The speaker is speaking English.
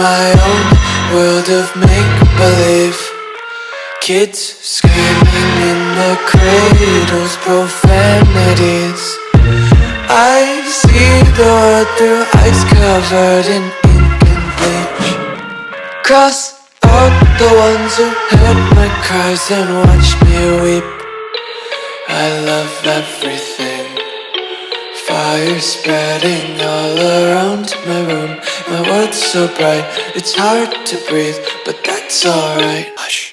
my own world of make-believe. Kids screaming in their cradles, profanities. I see the world through eyes covered in ink and bleach. Cross out the ones who heard my cries and watched me weep. I love everything. Fire spreading all around my room. My world's so bright, it's hard to breathe, but that's alright. Hush.